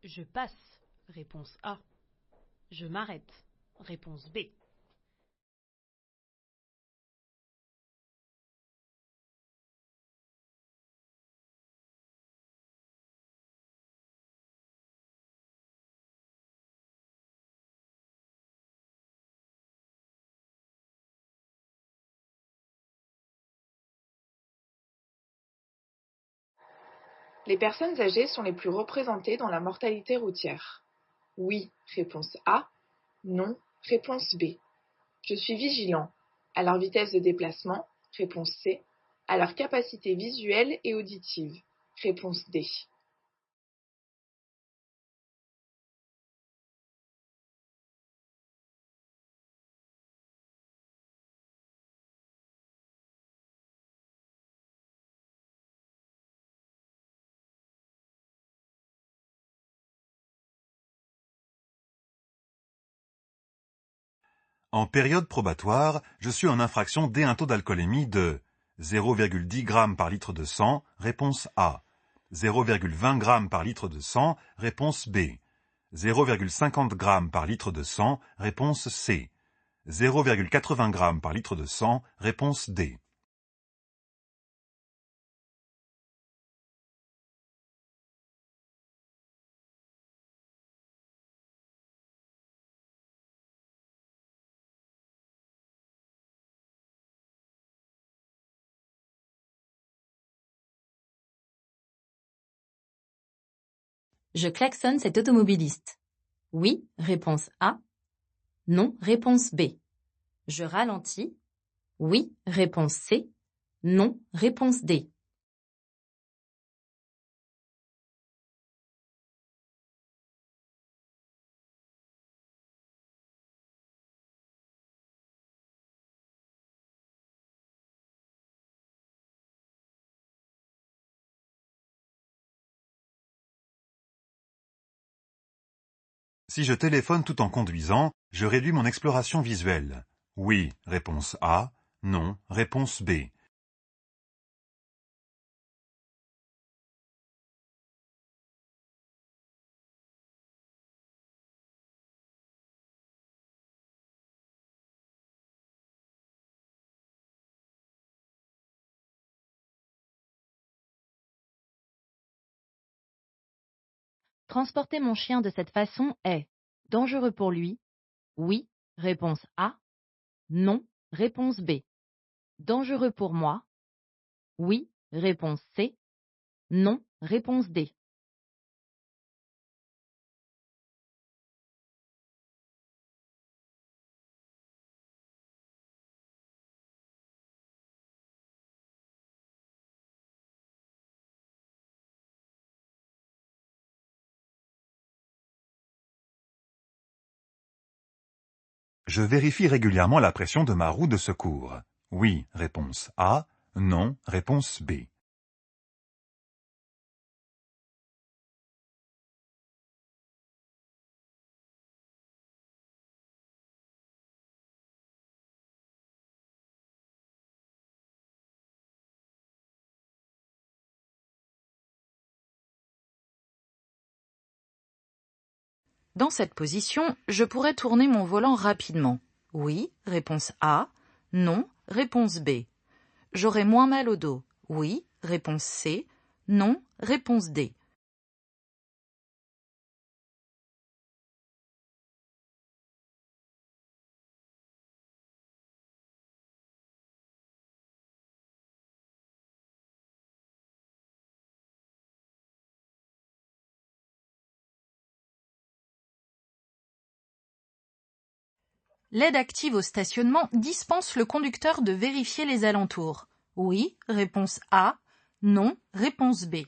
Je passe, réponse A. Je m'arrête, réponse B. Les personnes âgées sont les plus représentées dans la mortalité routière. Oui, réponse A. Non, réponse B. Je suis vigilant. À leur vitesse de déplacement, réponse C. À leur capacité visuelle et auditive, réponse D. En période probatoire, je suis en infraction dès un taux d'alcoolémie de 0,10 g par litre de sang, réponse A. 0,20 g par litre de sang, réponse B. 0,50 g par litre de sang, réponse C. 0,80 g par litre de sang, réponse D. Je klaxonne cet automobiliste. Oui, réponse A. Non, réponse B. Je ralentis. Oui, réponse C. Non, réponse D. Si je téléphone tout en conduisant, je réduis mon exploration visuelle. Oui, réponse A. Non, réponse B. Transporter mon chien de cette façon est dangereux pour lui. Oui, réponse A. Non, réponse B. Dangereux pour moi. Oui, réponse C. Non, réponse D. Je vérifie régulièrement la pression de ma roue de secours. Oui, réponse A. Non, réponse B. Dans cette position, je pourrais tourner mon volant rapidement. Oui, réponse A. Non, réponse B. J'aurai moins mal au dos. Oui, réponse C. Non, réponse D. L'aide active au stationnement dispense le conducteur de vérifier les alentours. Oui, réponse A. Non, réponse B.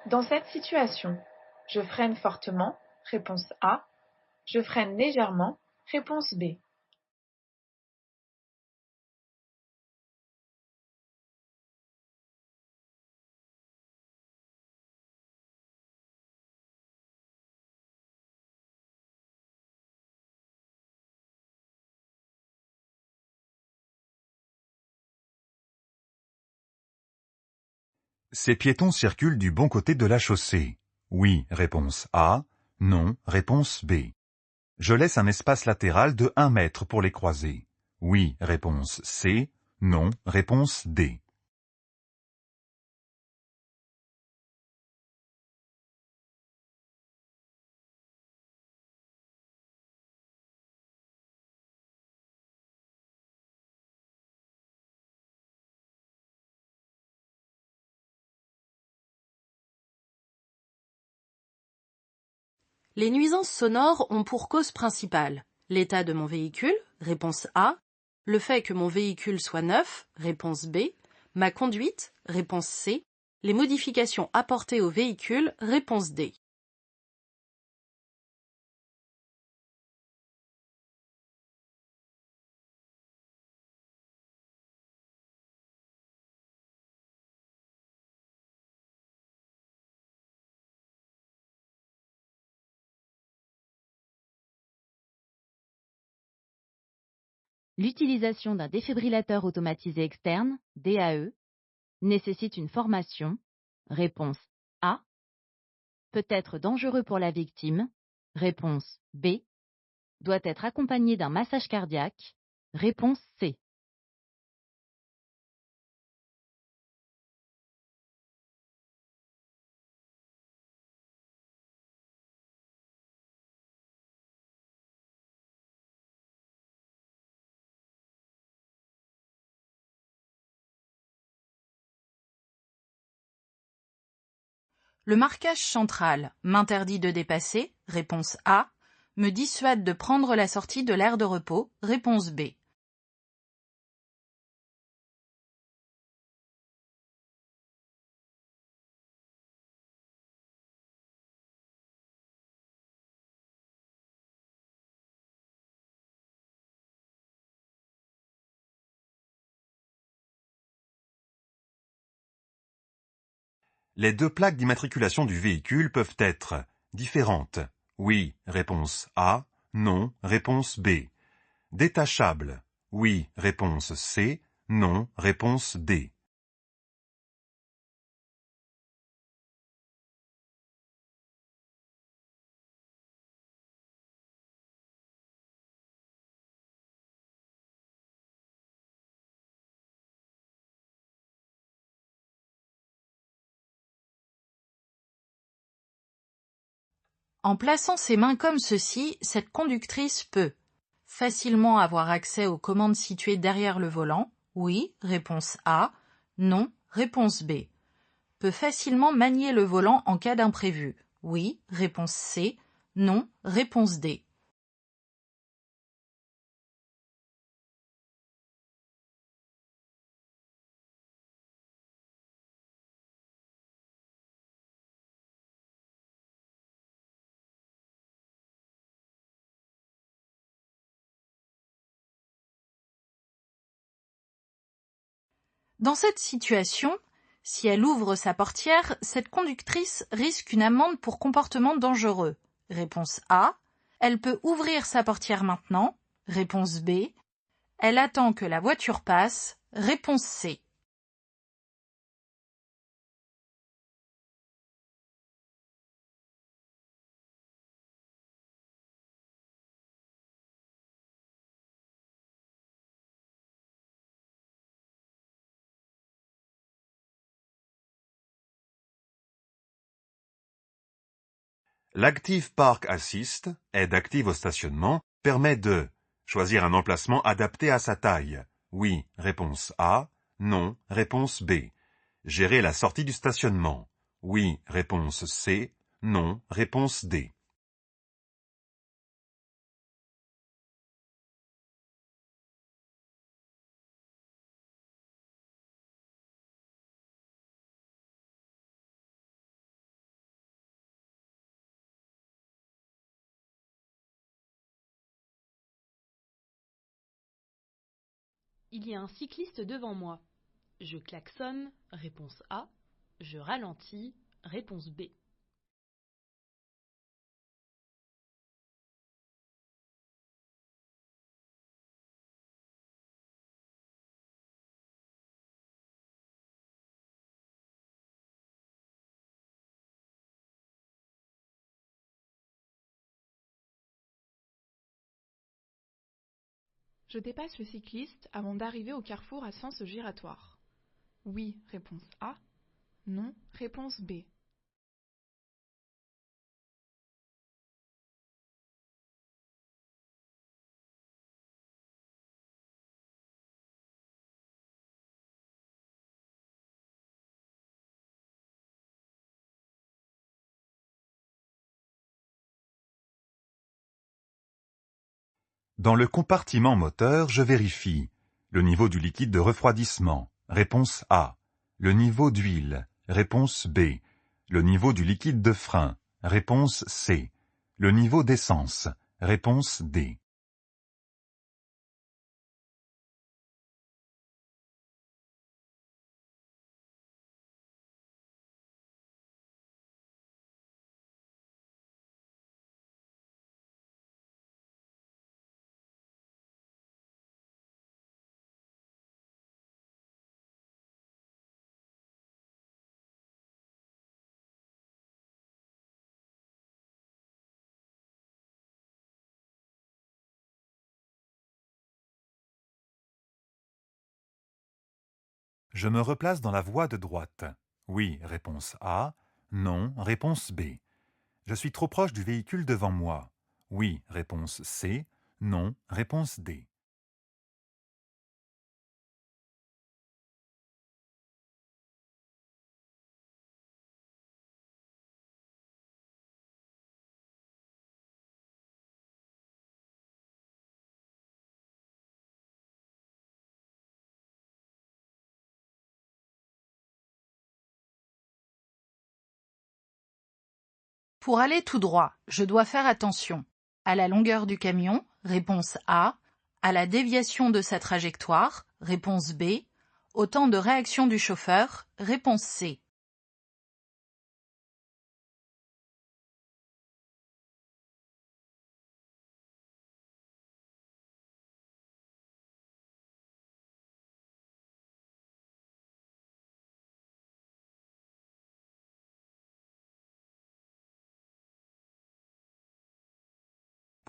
Dans cette situation, je freine fortement, réponse A. Je freine légèrement, réponse B. Ces piétons circulent du bon côté de la chaussée. Oui, réponse A. Non, réponse B. Je laisse un espace latéral de 1 mètre pour les croiser. Oui, réponse C. Non, réponse D. Les nuisances sonores ont pour cause principale l'état de mon véhicule, réponse A, le fait que mon véhicule soit neuf, réponse B, ma conduite, réponse C, les modifications apportées au véhicule, réponse D. L'utilisation d'un défibrillateur automatisé externe, DAE, nécessite une formation. Réponse A. Peut être dangereux pour la victime. Réponse B. Doit être accompagné d'un massage cardiaque. Réponse C. Le marquage central m'interdit de dépasser, réponse A, me dissuade de prendre la sortie de l'aire de repos, réponse B. Les 2 plaques d'immatriculation du véhicule peuvent être différentes. Oui, réponse A. Non, réponse B. Détachables. Oui, réponse C. Non, réponse D. En plaçant ses mains comme ceci, cette conductrice peut facilement avoir accès aux commandes situées derrière le volant. Oui, réponse A. Non, réponse B. Peut facilement manier le volant en cas d'imprévu. Oui, réponse C. Non, réponse D. Dans cette situation, si elle ouvre sa portière, cette conductrice risque une amende pour comportement dangereux. Réponse A. Elle peut ouvrir sa portière maintenant. Réponse B. Elle attend que la voiture passe. Réponse C. L'Active Park Assist, aide active au stationnement, permet de choisir un emplacement adapté à sa taille. Oui, réponse A. Non, réponse B. Gérer la sortie du stationnement. Oui, réponse C. Non, réponse D. Il y a un cycliste devant moi. Je klaxonne, réponse A. Je ralentis, réponse B. Je dépasse le cycliste avant d'arriver au carrefour à sens giratoire. Oui, réponse A. Non, réponse B. Dans le compartiment moteur, je vérifie le niveau du liquide de refroidissement, réponse A. Le niveau d'huile, réponse B. Le niveau du liquide de frein, réponse C. Le niveau d'essence, réponse D. Je me replace dans la voie de droite. Oui, réponse A. Non, réponse B. Je suis trop proche du véhicule devant moi. Oui, réponse C. Non, réponse D. Pour aller tout droit, je dois faire attention à la longueur du camion, réponse A, à la déviation de sa trajectoire, réponse B, au temps de réaction du chauffeur, réponse C.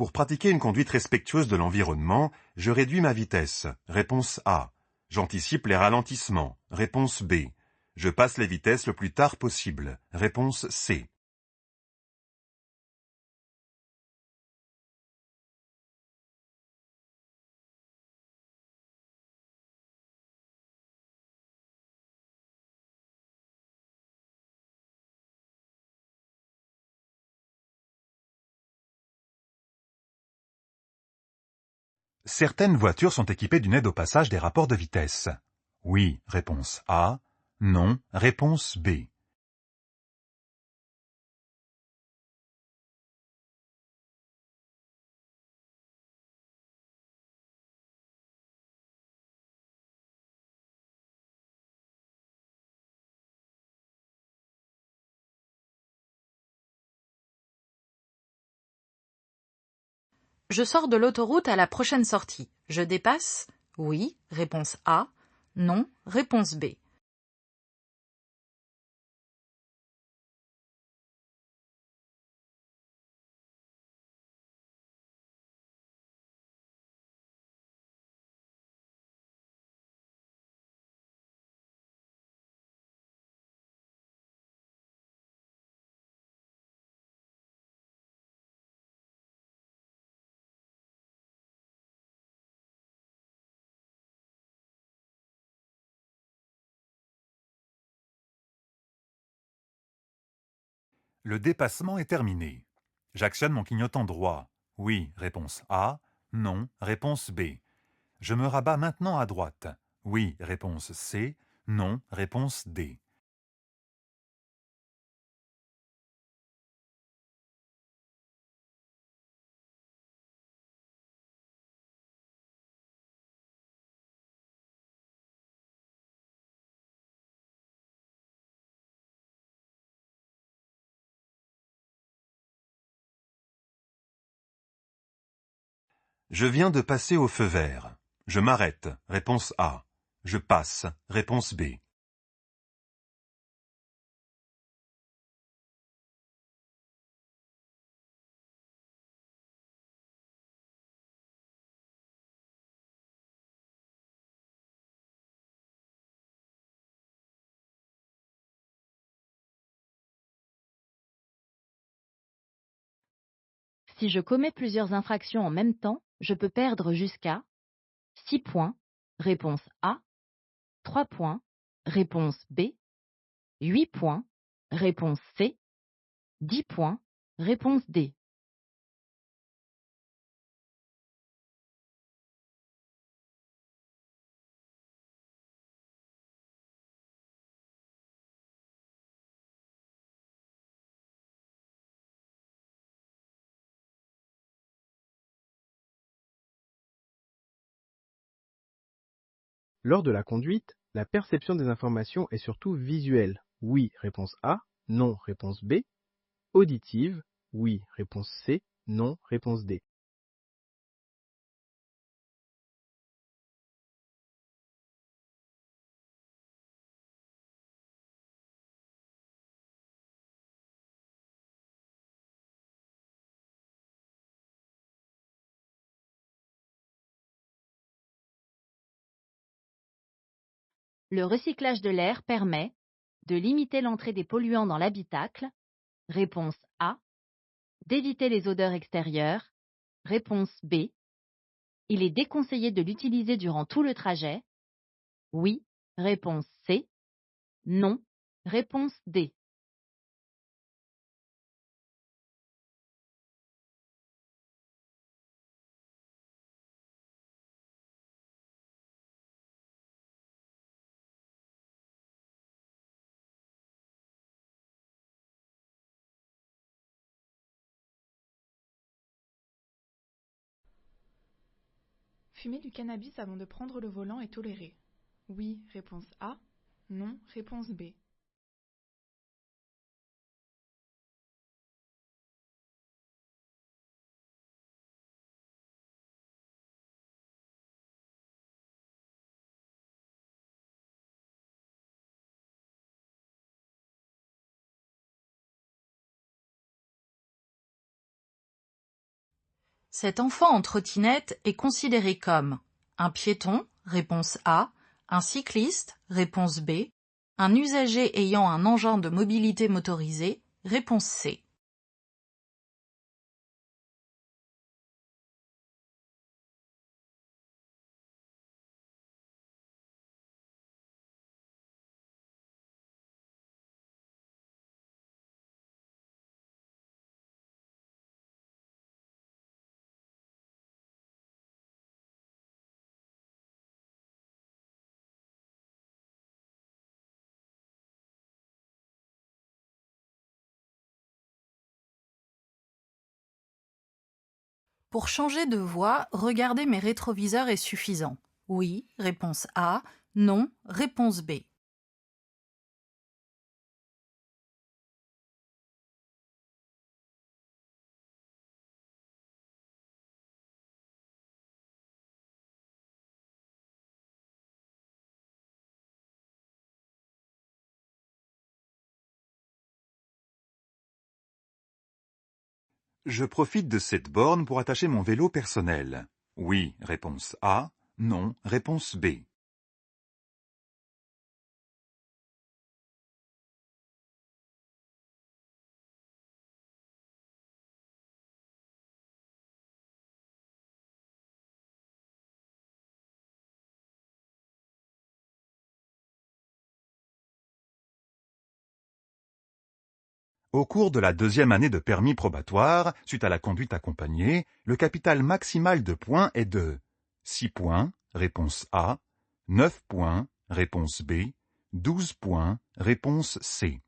Pour pratiquer une conduite respectueuse de l'environnement, je réduis ma vitesse. Réponse A. J'anticipe les ralentissements. Réponse B. Je passe les vitesses le plus tard possible. Réponse C. Certaines voitures sont équipées d'une aide au passage des rapports de vitesse. Oui, réponse A. Non, réponse B. Je sors de l'autoroute à la prochaine sortie. Je dépasse? Oui, réponse A. Non, réponse B. Le dépassement est terminé. J'actionne mon clignotant droit. Oui, réponse A. Non, réponse B. Je me rabats maintenant à droite. Oui, réponse C. Non, réponse D. Je viens de passer au feu vert. Je m'arrête. Réponse A. Je passe. Réponse B. Si je commets plusieurs infractions en même temps, je peux perdre jusqu'à 6 points, réponse A, 3 points, réponse B, 8 points, réponse C, 10 points, réponse D. Lors de la conduite, la perception des informations est surtout visuelle. Oui, réponse A. Non, réponse B. Auditive. Oui, réponse C. Non, réponse D. Le recyclage de l'air permet de limiter l'entrée des polluants dans l'habitacle, réponse A, d'éviter les odeurs extérieures, réponse B. Il est déconseillé de l'utiliser durant tout le trajet, oui, réponse C, non, réponse D. Fumer du cannabis avant de prendre le volant est toléré. Oui, réponse A. Non, réponse B. Cet enfant en trottinette est considéré comme un piéton, réponse A, un cycliste, réponse B, un usager ayant un engin de mobilité motorisé, réponse C. Pour changer de voie, regarder mes rétroviseurs est suffisant. Oui, réponse A. Non, réponse B. Je profite de cette borne pour attacher mon vélo personnel. Oui, réponse A. Non, réponse B. Au cours de la deuxième année de permis probatoire, suite à la conduite accompagnée, le capital maximal de points est de 6 points, réponse A, 9 points, réponse B, 12 points, réponse C.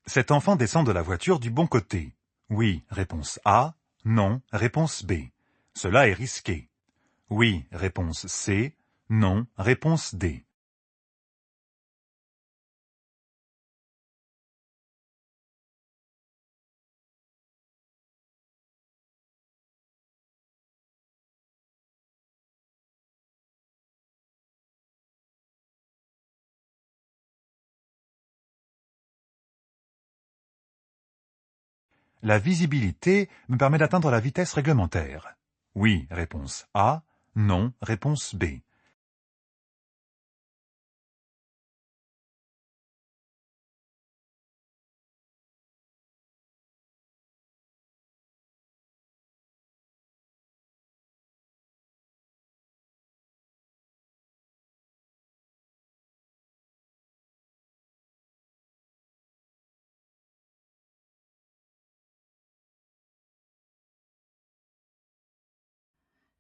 Cet enfant descend de la voiture du bon côté. Oui, réponse A. Non, réponse B. Cela est risqué. Oui, réponse C. Non, réponse D. La visibilité me permet d'atteindre la vitesse réglementaire. Oui, réponse A. Non, réponse B.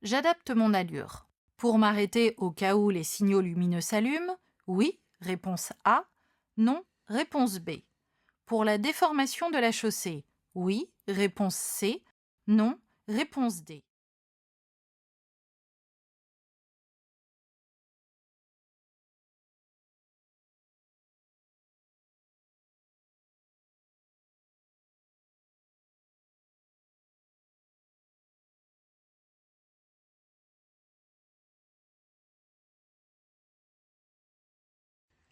J'adapte mon allure. Pour m'arrêter au cas où les signaux lumineux s'allument, oui, réponse A. Non, réponse B. Pour la déformation de la chaussée, oui, réponse C. Non, réponse D.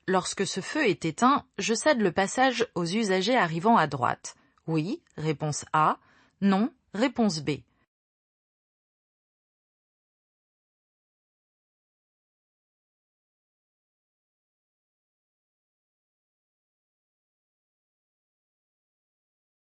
Lorsque ce feu est éteint, je cède le passage aux usagers arrivant à droite. Oui, réponse A. Non, réponse B.